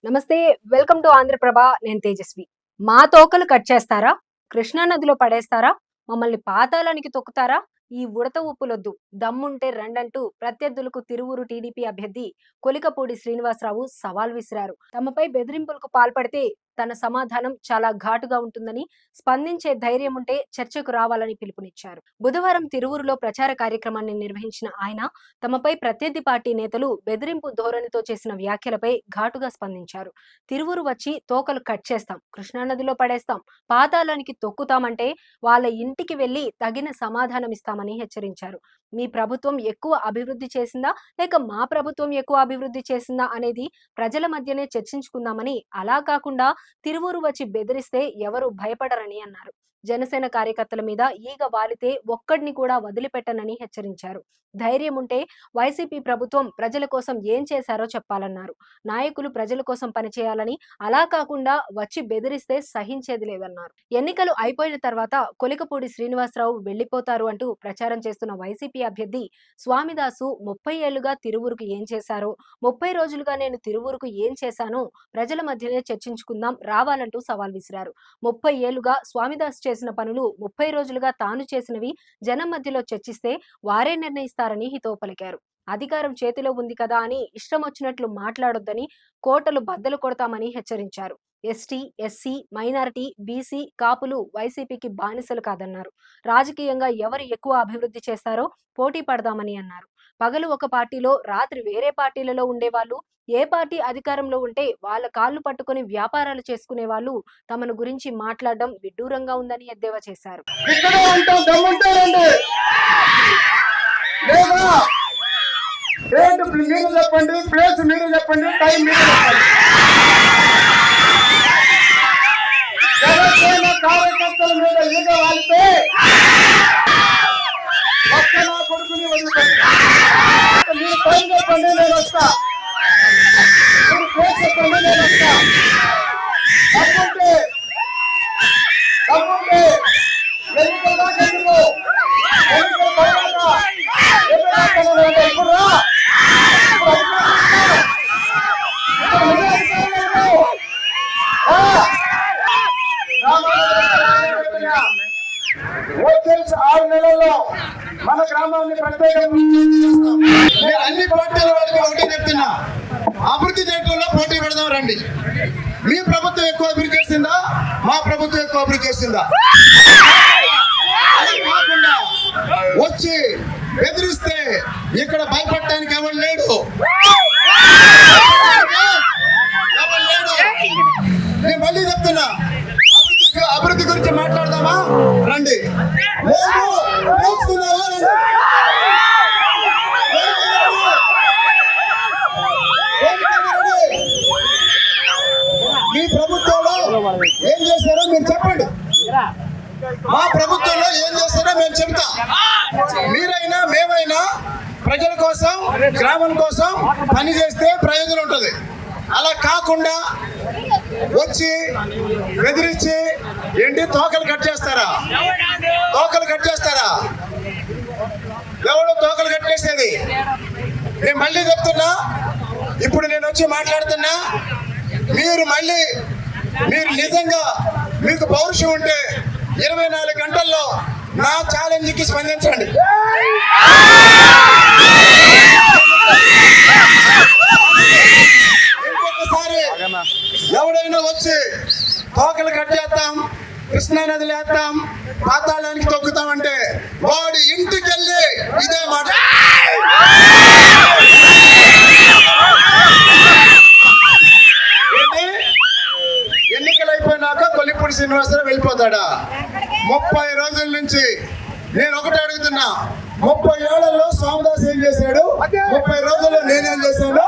నమస్తే, welcome to Andhraprabha. నేను తేజస్వి. మా తోకలు కట్ చేస్తారా? కృష్ణా నదిలో పడేస్తారా? మమ్మల్ని పాతాళానికి తొక్కుతారా? ఈ ఉడత ఊపులొద్దు, దమ్ముంటే రండంటూ ప్రత్యర్థులకు తిరువూరు టీడీపీ అభ్యర్థి కొలికపూడి శ్రీనివాసరావు సవాల్ విసిరారు. తమపై బెదిరింపులకు పాల్పడితే తన సమాధానం చాలా ఘాటుగా ఉంటుందని, స్పందించే ధైర్యం ఉంటే చర్చకు రావాలని పిలుపునిచ్చారు. బుధవారం తిరువూరులో ప్రచార కార్యక్రమాన్ని నిర్వహించిన ఆయన తమపై ప్రత్యర్థి పార్టీ నేతలు బెదిరింపు ధోరణితో చేసిన వ్యాఖ్యలపై ఘాటుగా స్పందించారు. తిరువూరు వచ్చి తోకలు కట్ చేస్తాం, కృష్ణానదిలో పడేస్తాం, పాతాళానికి తొక్కుతామంటే వాళ్ళ ఇంటికి వెళ్లి తగిన సమాధానం ఇస్తామని హెచ్చరించారు. మీ ప్రభుత్వం ఎక్కువ అభివృద్ధి చేసిందా లేక మా ప్రభుత్వం ఎక్కువ అభివృద్ధి చేసిందా అనేది ప్రజల మధ్యనే చర్చించుకుందామని, అలా కాకుండా తిరువూరు వచ్చి బెదిరిస్తే ఎవరు భయపడరని అన్నారు. జనసేన కార్యకర్తల మీద ఈగ వాలితే ఒక్కడిని కూడా వదిలిపెట్టనని హెచ్చరించారు. ధైర్యం ఉంటే వైసీపీ ప్రభుత్వం ప్రజల కోసం ఏం చేశారో చెప్పాలన్నారు. నాయకులు ప్రజల కోసం పనిచేయాలని, అలా కాకుండా వచ్చి బెదిరిస్తే సహించేది లేదన్నారు. ఎన్నికలు అయిపోయిన తర్వాత కొలికపూడి శ్రీనివాసరావు వెళ్లిపోతారు అంటూ ప్రచారం చేస్తున్న వైసీపీ అభ్యర్థి స్వామిదాసు 30 ఏళ్లుగా తిరువూరుకు ఏం చేశారో, 30 రోజులుగా నేను తిరువూరుకు ఏం చేశానో ప్రజల మధ్యనే చర్చించుకుందాం రావాలంటూ సవాల్ విసిరారు. 30 ఏళ్లుగా స్వామిదాస్ చేసిన పనులు 30 రోజులుగా తాను చేసినవి జనం మధ్యలో చర్చిస్తే వారే నిర్ణయిస్తారని హితవు పలికారు. అధికారం చేతిలో ఉంది కదా అని ఇష్టం వచ్చినట్లు మాట్లాడొద్దని, కోటలు బద్దలు కొడతామని హెచ్చరించారు. ఎస్టీ, ఎస్సీ, మైనారిటీ, బీసీ, కాపులు వైసీపీకి బానిసలు కాదన్నారు. రాజకీయంగా ఎవరు ఎక్కువ అభివృద్ధి చేస్తారో పోటీ పడదామని అన్నారు. పగలు ఒక పార్టీలో, రాత్రి వేరే పార్టీలలో ఉండేవాళ్ళు, ఏ పార్టీ అధికారంలో ఉంటే వాళ్ళ కాళ్ళు పట్టుకుని వ్యాపారాలు చేసుకునే వాళ్ళు తమను గురించి మాట్లాడడం విడ్డూరంగా ఉందని ఎద్దేవా చేశారు. వచ్చేసి 6 నెలల్లో మన గ్రామాన్ని ప్రత్యేకంగా అన్ని పార్టీల వాళ్ళకి ఒకటి చెప్తున్నా, అభివృద్ధి చేయడంలో పోటీ పెడదాం రండి. మీ ప్రభుత్వం ఎక్కువ అభివృద్ధి చేసిందా, మా ప్రభుత్వం ఎక్కువ అభివృద్ధి చేసిందా? కాకుండా వచ్చి బెదిరిస్తే ఇక్కడ భయపడటానికి ఎవరు లేడు. నేను మళ్ళీ చెప్తున్నా, అభివృద్ధి గురించి మాట్లాడదామా రండి. మీ ప్రభుత్వంలో ఏం చేస్తారో మీరు చెప్పండి, మా ప్రభుత్వంలో ఏం చేస్తారో మేము చెప్తాం. మీరైనా మేమైనా ప్రజల కోసం, గ్రామం కోసం పని చేస్తే ప్రయోజనం ఉంటుంది. అలా కాకుండా వచ్చి బెదిరించి ఏంటి తోకలు కట్ చేస్తారా? తోకలు కట్ చేస్తారా? ఎవరు తోకలు కట్ చేసేది? నేను మళ్ళీ చెప్తున్నా, ఇప్పుడు నేను వచ్చి మాట్లాడుతున్నా, మీరు నిజంగా మీకు పౌరుషం ఉంటే 24 గంటల్లో నా ఛాలెంజ్కి స్పందించండి. ఇంకొకసారి ఎవడైనా వచ్చి తోకలు కట్ చేస్తాం, కృష్ణా నదిలో వేస్తాం, పాతాళానికి తొక్కుతామంటే వాడి ఇంటికి వెళ్ళి ఇదే మాట. ఎన్నికలు అయిపోయినాక కొలికపూడి శ్రీనివాసరావు వెళ్ళిపోతాడా? 30 రోజుల నుంచి నేను ఒకటి అడుగుతున్నా, 30 ఏళ్లలో స్వామిదాస్ ఏం చేశాడు, 30 రోజుల్లో నేనేం చేశాను?